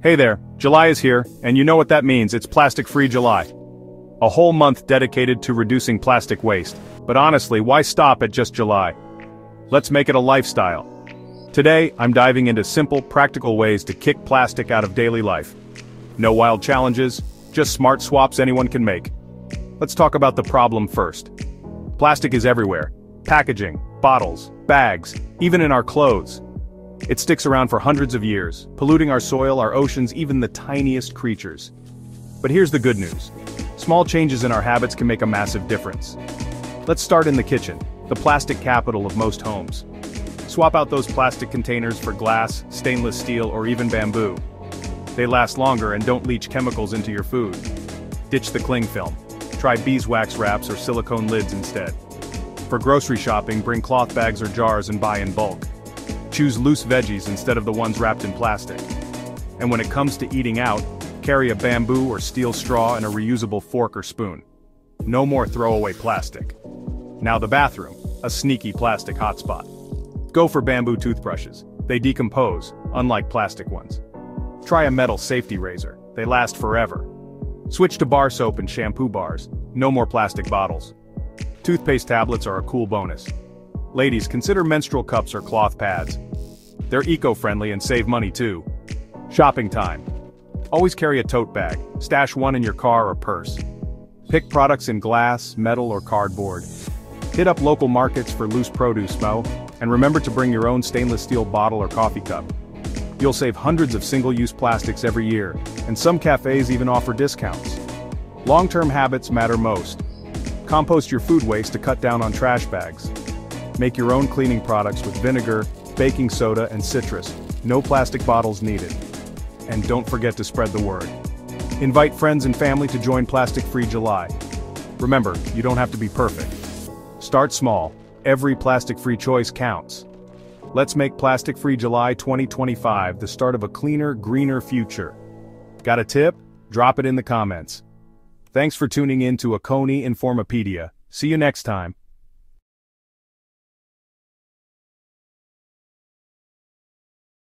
Hey there, July is here, and you know what that means, it's Plastic-Free July. A whole month dedicated to reducing plastic waste. But honestly, why stop at just July? Let's make it a lifestyle. Today, I'm diving into simple, practical ways to kick plastic out of daily life. No wild challenges, just smart swaps anyone can make. Let's talk about the problem first. Plastic is everywhere. Packaging, bottles, bags, even in our clothes. It sticks around for hundreds of years, polluting our soil, our oceans, even the tiniest creatures. But here's the good news. Small changes in our habits can make a massive difference. Let's start in the kitchen, the plastic capital of most homes. Swap out those plastic containers for glass, stainless steel, or even bamboo. They last longer and don't leach chemicals into your food. Ditch the cling film. Try beeswax wraps or silicone lids instead. For grocery shopping, bring cloth bags or jars and buy in bulk. Choose loose veggies instead of the ones wrapped in plastic. And when it comes to eating out, carry a bamboo or steel straw and a reusable fork or spoon. No more throwaway plastic. Now the bathroom, a sneaky plastic hotspot. Go for bamboo toothbrushes. They decompose, unlike plastic ones. Try a metal safety razor. They last forever. Switch to bar soap and shampoo bars. No more plastic bottles. Toothpaste tablets are a cool bonus. Ladies, consider menstrual cups or cloth pads. They're eco-friendly and save money too. Shopping time. Always carry a tote bag. Stash one in your car or purse. Pick products in glass, metal, or cardboard. Hit up local markets for loose produce, and remember to bring your own stainless steel bottle or coffee cup. You'll save hundreds of single-use plastics every year, and some cafes even offer discounts. Long-term habits matter most. Compost your food waste to cut down on trash bags. Make your own cleaning products with vinegar, baking soda, and citrus. No plastic bottles needed. And don't forget to spread the word. Invite friends and family to join Plastic-Free July. Remember, you don't have to be perfect. Start small. Every plastic-free choice counts. Let's make Plastic-Free July 2025 the start of a cleaner, greener future. Got a tip? Drop it in the comments. Thanks for tuning in to AK1 Informopedia. See you next time.